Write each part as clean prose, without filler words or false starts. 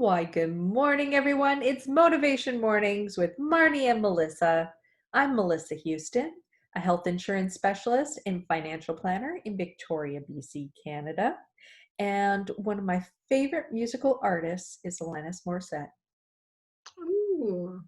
Why, good morning, everyone. It's Motivation Mornings with Marnie and Melissa. I'm Melissa Houston, a health insurance specialist and financial planner in Victoria, BC, Canada. And one of my favorite musical artists is Alanis Morissette. Ooh.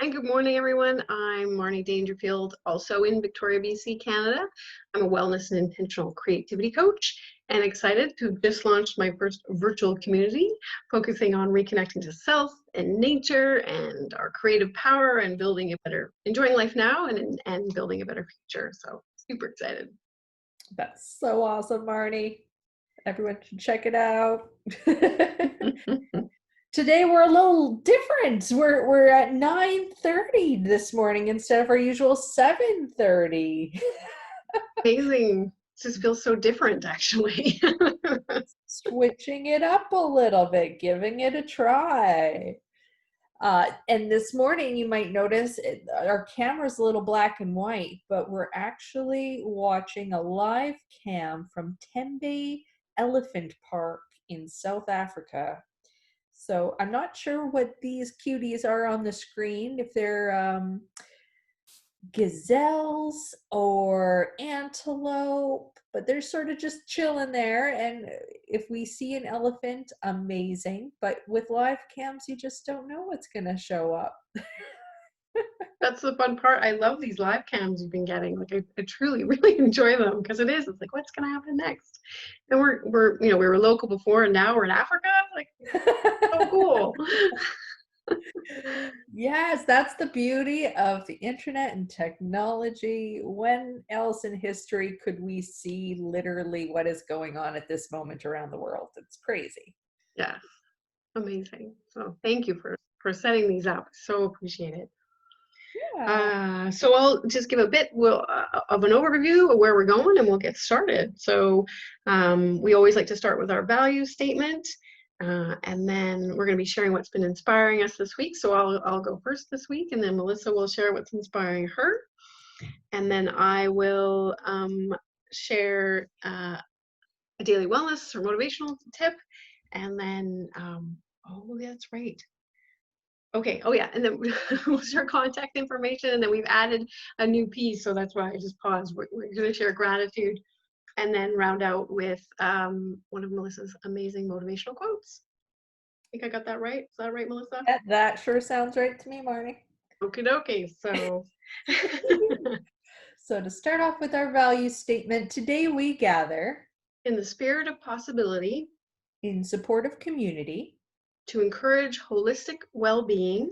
And good morning, everyone. I'm Marnie Dangerfield, also in Victoria, BC, Canada. I'm a wellness and intentional creativity coach and excited to have just launched my first virtual community focusing on reconnecting to self and nature and our creative power and building a better, enjoying life now and building a better future. So super excited. That's so awesome, Marnie. Everyone should check it out. Today we're a little different. We're at 9:30 this morning instead of our usual 7:30. Amazing. It just feels so different, actually. Switching it up a little bit, giving it a try. And this morning you might notice our camera's a little black and white, but we're actually watching a live cam from Tembe Elephant Park in South Africa. So I'm not sure what these cuties are on the screen, if they're gazelles or antelope, but they're sort of just chilling there. And if we see an elephant, amazing. But with live cams, you just don't know what's going to show up. That's the fun part. I love these live cams you've been getting. Like I truly, really enjoy them because it's like, what's going to happen next? And we were local before and now we're in Africa. Like, so cool. Yes, that's the beauty of the internet and technology. When else in history could we see literally what is going on at this moment around the world? It's crazy. Yeah, amazing. So thank you for setting these up. So appreciate it. Yeah. So I'll just give a bit of an overview of where we're going and we'll get started. So we always like to start with our value statement. And then we're going to be sharing what's been inspiring us this week. So I'll go first this week, and then Melissa will share what's inspiring her. And then I will share a daily wellness or motivational tip. And then, oh, that's right. Okay, oh yeah, and then we'll share contact information, and then we've added a new piece, so that's why I just paused. We're going to share gratitude, and then round out with one of Melissa's amazing motivational quotes. I think I got that right. Is that right, Melissa? That sure sounds right to me, Marnie. Okie dokie. So, So to start off with our value statement, today we gather in the spirit of possibility, in support of community, to encourage holistic well-being,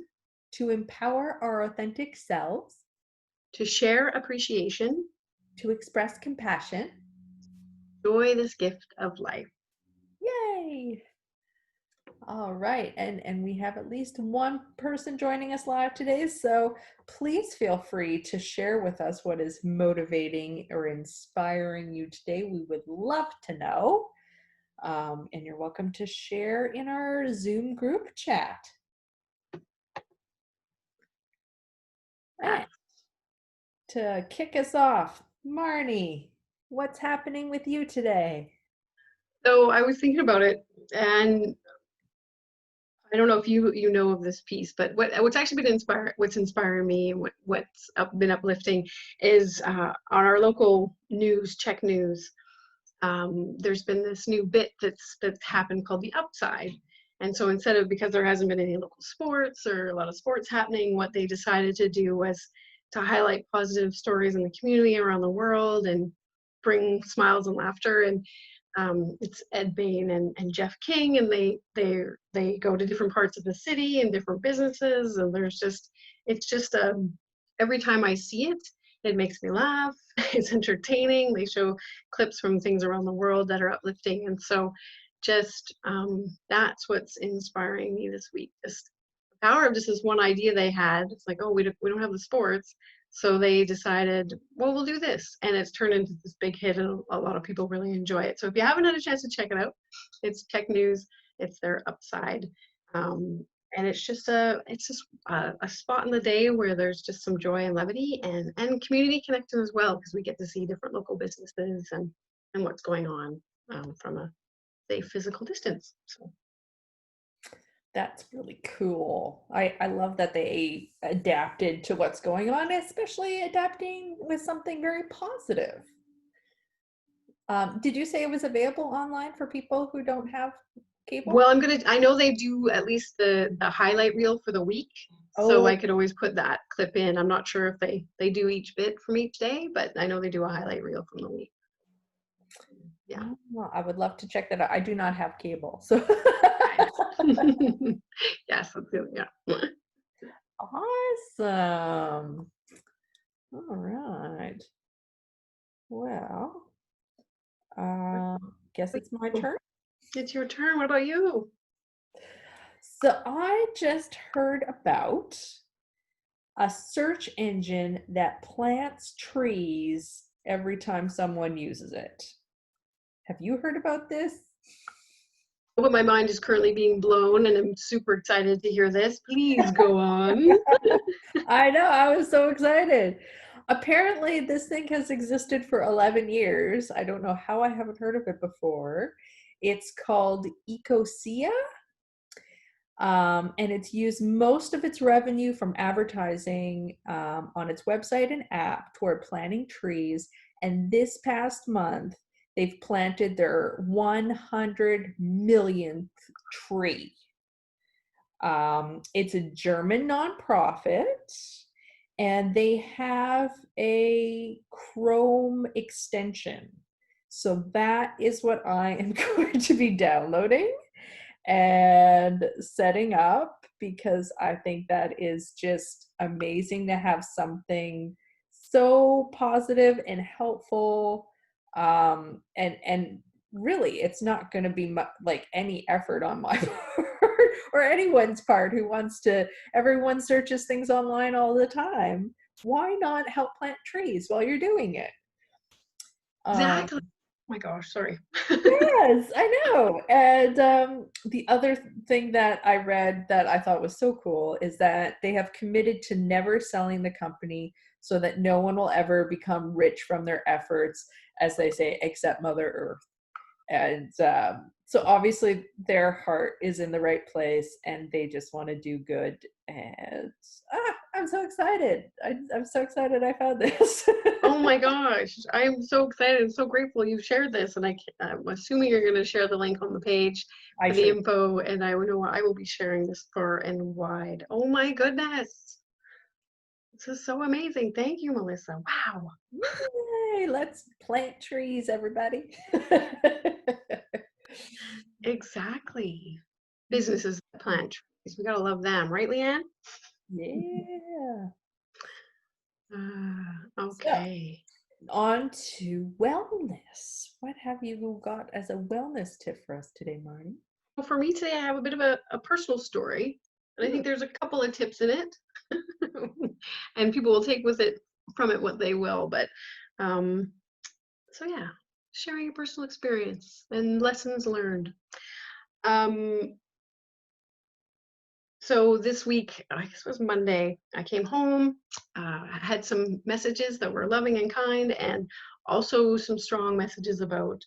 to empower our authentic selves, to share appreciation, to express compassion. Enjoy this gift of life. Yay! All right, and we have at least one person joining us live today, so please feel free to share with us what is motivating or inspiring you today. We would love to know. And you're welcome to share in our Zoom group chat. And to kick us off, Marnie, what's happening with you today? So I was thinking about it, and I don't know if you know of this piece, but what's actually been what's inspiring me, and what's been uplifting is on our local news, Czech news. There's been this new bit that's happened called the Upside, and so because there hasn't been any local sports or a lot of sports happening, what they decided to do was to highlight positive stories in the community around the world and bring smiles and laughter. And it's Ed Bain and Jeff King, and they go to different parts of the city and different businesses, and it's just every time I see it, it makes me laugh. It's entertaining. They show clips from things around the world that are uplifting, and so just that's what's inspiring me this week. Just the power of just this one idea they had. It's like, oh, we don't have the sports. So they decided, well, we'll do this. And it's turned into this big hit, and a lot of people really enjoy it. So if you haven't had a chance to check it out, it's Tech News. It's their Upside. And it's just a spot in the day where there's just some joy and levity and community connection as well, because we get to see different local businesses and what's going on from a, say, physical distance. So. That's really cool. I love that they adapted to what's going on, especially adapting with something very positive. Did you say it was available online for people who don't have Well, cable? I know they do at least the highlight reel for the week. So Oh, I could always put that clip in. I'm not sure if they do each bit from each day, but I know they do a highlight reel from the week. Yeah. well, I would love to check that out. I do not have cable, so Yes, that's good. Yeah. awesome. All right. Well, guess it's my turn. It's your turn. What about you? So I just heard about a search engine that plants trees every time someone uses it. Have you heard about this? But my mind is currently being blown, and I'm super excited to hear this. Please go on. I know, I was so excited. Apparently, this thing has existed for 11 years. I don't know how I haven't heard of it before. It's called Ecosia. And it's used most of its revenue from advertising on its website and app toward planting trees. And this past month, they've planted their 100 millionth tree. It's a German nonprofit, and they have a Chrome extension. So that is what I am going to be downloading and setting up, because I think that is just amazing to have something so positive and helpful. And really, it's not going to be like any effort on my part or anyone's part who wants to. Everyone searches things online all the time. Why not help plant trees while you're doing it? Um, Exactly. Oh my gosh, sorry. Yes, I know. And the other thing that I read that I thought was so cool is that they have committed to never selling the company so that no one will ever become rich from their efforts, as they say, except Mother Earth. And so obviously their heart is in the right place and they just want to do good. And I'm so excited. I'm so excited I found this. Oh my gosh, I'm so excited and so grateful you shared this. And I'm assuming you're going to share the link on the page I for the sure. info. And I know I will be sharing this far and wide. Oh my goodness. This is so amazing. Thank you, Melissa. Wow. Yay, let's plant trees, everybody. Exactly. Businesses that plant trees. We got to love them, right, Leanne? Yeah. So, Okay. on to wellness. What have you got as a wellness tip for us today, Marnie? Well, for me today, I have a bit of a personal story. And I Ooh, think there's a couple of tips in it. And people will take with it from it what they will. But um, so yeah, sharing your personal experience and lessons learned. Um, so this week, I guess it was Monday, I came home, I had some messages that were loving and kind, and also some strong messages about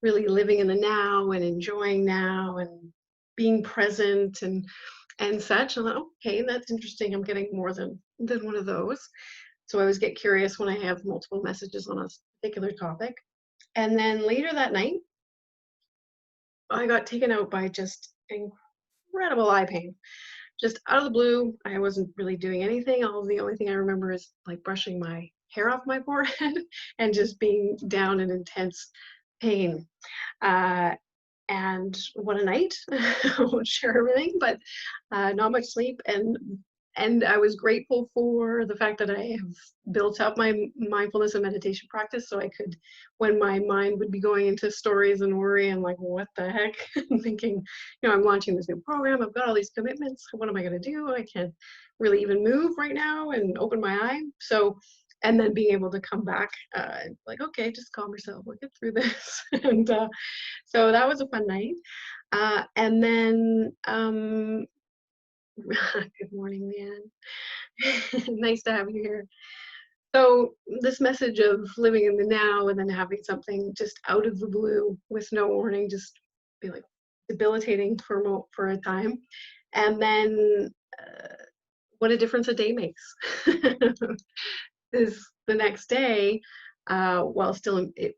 really living in the now and enjoying now and being present and such. And I thought, okay, that's interesting. I'm getting more than one of those. So I always get curious when I have multiple messages on a particular topic. And then later that night, I got taken out by just incredible eye pain. Just out of the blue, I wasn't really doing anything. The only thing I remember is like brushing my hair off my forehead and just being down in intense pain. Uh, and what a night. I won't share everything, but not much sleep. And I was grateful for the fact that I have built up my mindfulness and meditation practice so I could, when my mind would be going into stories and worry and like, what the heck? I'm thinking, I'm launching this new program. I've got all these commitments. What am I going to do? I can't really even move right now and open my eye. So, and then being able to come back, like, okay, just calm yourself. We'll get through this. And so that was a fun night. And then, good morning, Leanne. Nice to have you here. So this message of living in the now and then having something just out of the blue with no warning, just be like debilitating for a time. And then what a difference a day makes. Is the next day, while still it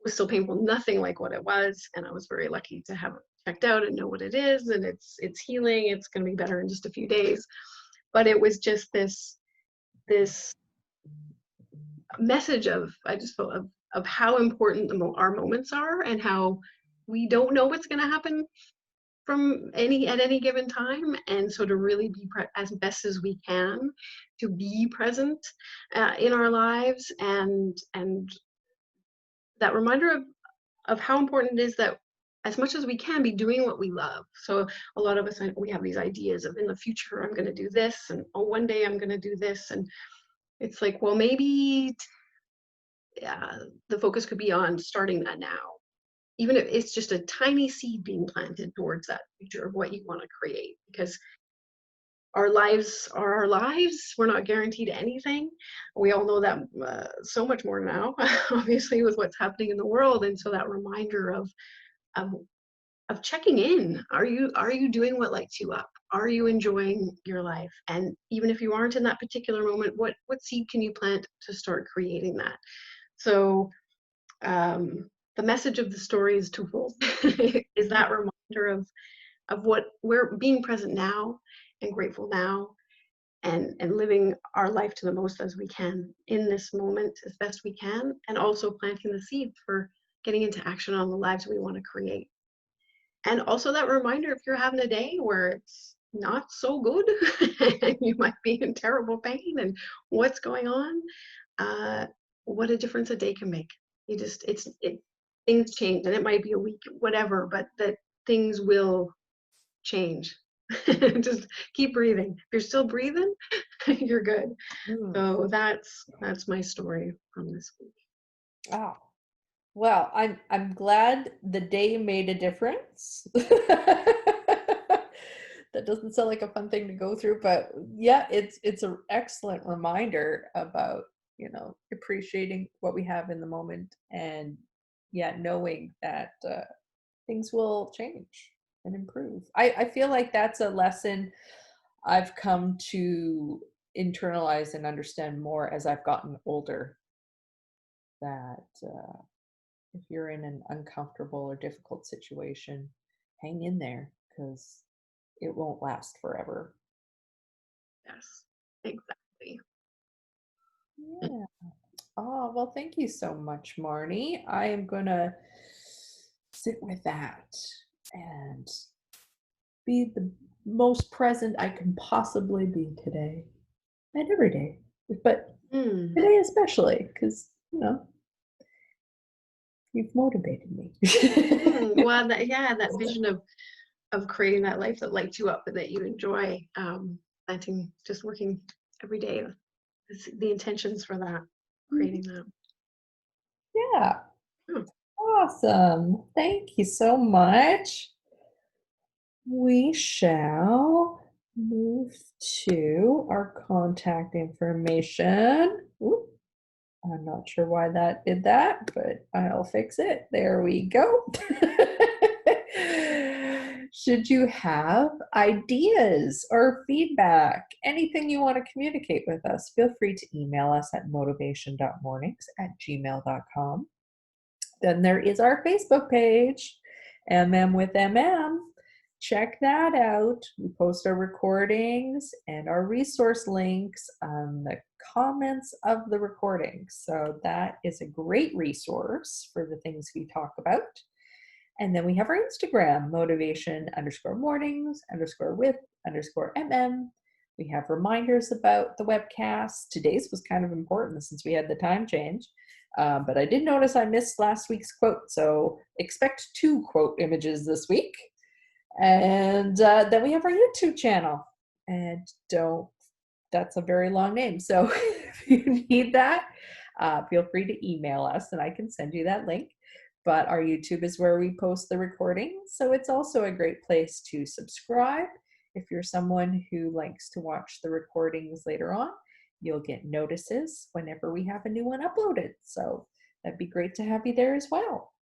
was still painful, nothing like what it was, and I was very lucky to have it checked out and know what it is, and it's healing. It's going to be better in just a few days. But it was just this message of, I just felt of how important our moments are, and how we don't know what's going to happen from at any given time, and so to really be as best as we can to be present in our lives, and that reminder of how important it is that as much as we can be doing what we love. So a lot of us, we have these ideas of, in the future I'm going to do this, and oh, one day I'm going to do this, and it's like, well, maybe the focus could be on starting that now, even if it's just a tiny seed being planted towards that future of what you want to create. Because our lives are our lives. We're not guaranteed anything. We all know that so much more now, obviously, with what's happening in the world. And so that reminder of of checking in. Are you doing what lights you up? Are you enjoying your life? And even if you aren't in that particular moment, what seed can you plant to start creating that? So the message of the story is twofold. Is that reminder of what we're being present now and grateful now, and living our life to the most as we can in this moment as best we can, and also planting the seed for getting into action on the lives we want to create. And also that reminder, if you're having a day where it's not so good and you might be in terrible pain and what's going on, what a difference a day can make. You just, things change, and it might be a week, whatever, but that things will change. Just keep breathing. If you're still breathing, you're good. Mm. So that's my story from this week. Oh, well, I'm glad the day made a difference. That doesn't sound like a fun thing to go through, but yeah, it's an excellent reminder about, appreciating what we have in the moment, and yeah, knowing that things will change and improve. I feel like that's a lesson I've come to internalize and understand more as I've gotten older. That if you're in an uncomfortable or difficult situation, hang in there, because it won't last forever. Yes, exactly. Yeah. Oh, well, thank you so much, Marnie. I am going to sit with that and be the most present I can possibly be today and every day. But Mm. today especially, because, you've motivated me. Well, that vision of creating that life that lights you up and that you enjoy, planting, just working every day. The intentions for that, creating that. Yeah. Hmm. Awesome. Thank you so much. We shall move to our contact information. Oop, I'm not sure why that did that, but I'll fix it. There we go. Should you have ideas or feedback, anything you want to communicate with us, feel free to email us at motivation.mornings@gmail.com. Then there is our Facebook page, MM with MM. Check that out. We post our recordings and our resource links on the comments of the recordings. So that is a great resource for the things we talk about. And then we have our Instagram, motivation_mornings_with_MM. We have reminders about the webcast. Today's was kind of important since we had the time change. But I did notice I missed last week's quote, so expect 2 quote images this week. And then we have our YouTube channel. And that's a very long name. So if you need that, feel free to email us and I can send you that link. But our YouTube is where we post the recordings. So it's also a great place to subscribe. If you're someone who likes to watch the recordings later on, you'll get notices whenever we have a new one uploaded. So that'd be great to have you there as well.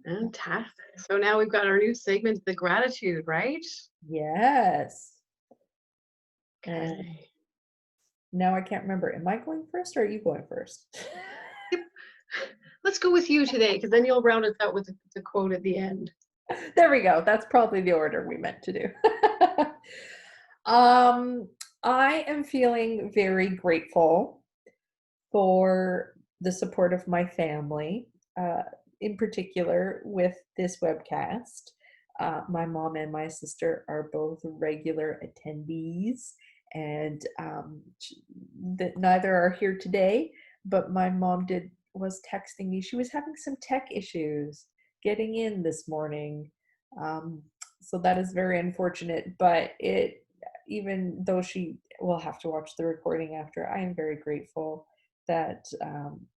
Fantastic. So now we've got our new segment, the gratitude, right? Yes. And Okay. now I can't remember. Am I going first or are you going first? Yep. Let's go with you today, because then you'll round us out with the quote at the end. There we go. That's probably the order we meant to do. um, I am feeling very grateful for the support of my family, uh, in particular with this webcast. My mom and my sister are both regular attendees, and neither are here today. But my mom was texting me. She was having some tech issues getting in this morning, um, so that is very unfortunate. But even though she will have to watch the recording after, I am very grateful that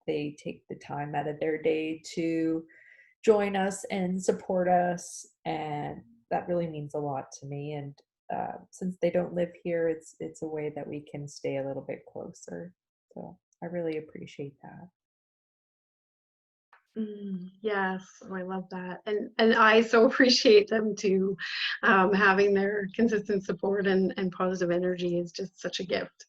they take the time out of their day to join us and support us, and that really means a lot to me. And since they don't live here, it's a way that we can stay a little bit closer. So I really appreciate that. Yes, oh, I love that, and I so appreciate them too. Having their consistent support and positive energy is just such a gift.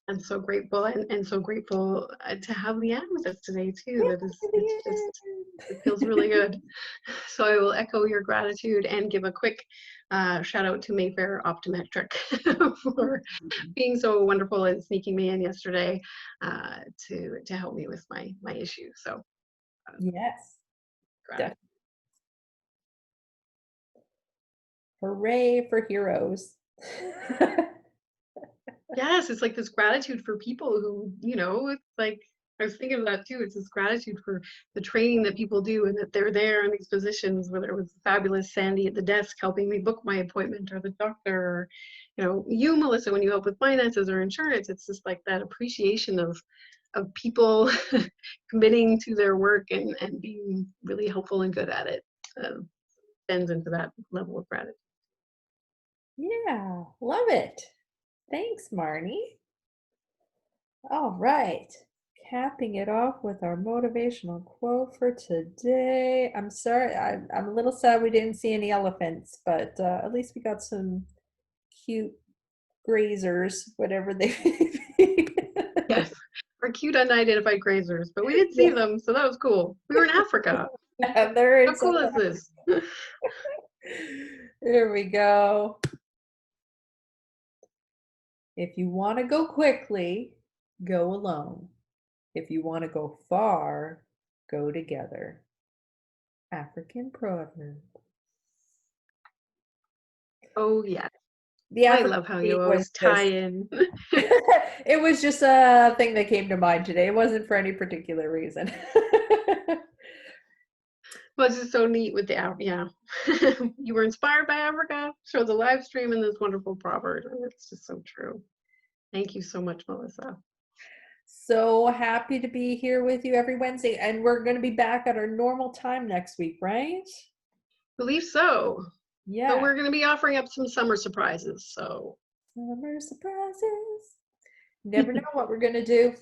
I'm so grateful, and so grateful to have Leanne with us today too. That is, it's just, it feels really good. So I will echo your gratitude and give a quick shout out to Mayfair Optometric for being so wonderful and sneaking me in yesterday to help me with my issue. So Yes, gratitude. definitely. Hooray for heroes. Yes, it's like this gratitude for people who, it's like I was thinking of that too. It's this gratitude for the training that people do and that they're there in these positions, whether it was fabulous Sandy at the desk helping me book my appointment or the doctor or, you, Melissa, when you help with finances or insurance. It's just like that appreciation of people committing to their work and being really helpful and good at it. Bends into that level of gratitude. Yeah, love it. Thanks, Marnie. All right. Capping it off with our motivational quote for today. I'm sorry, I'm a little sad we didn't see any elephants, but at least we got some cute grazers, whatever they may be. Yes, our cute unidentified grazers, but we did see them, so that was cool. We were in Africa. Yeah, they're How in South cool is Africa. this? There we go. If you want to go quickly, go alone. If you want to go far, go together. African proverb. Oh, yeah. The I African love how you theme was always tie just in. it was just a thing that came to mind today. It wasn't for any particular reason. Well, it's just so neat with yeah. You were inspired by Africa, show the live stream and this wonderful proverb. And it's just so true. Thank you so much, Melissa. So happy to be here with you every Wednesday, and we're going to be back at our normal time next week, right? Believe so. So Yeah. we're going to be offering up some summer surprises. So Summer surprises. Never know what we're going to do.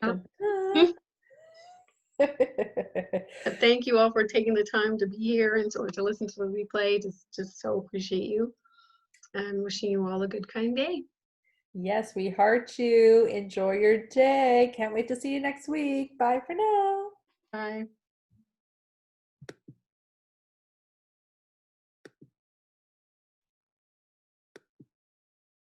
Dun, dun. but thank you all for taking the time to be here and to listen to the replay. Just so appreciate you and wishing you all a good, kind day. Yes, we heart you. Enjoy your day. Can't wait to see you next week. Bye for now. Bye.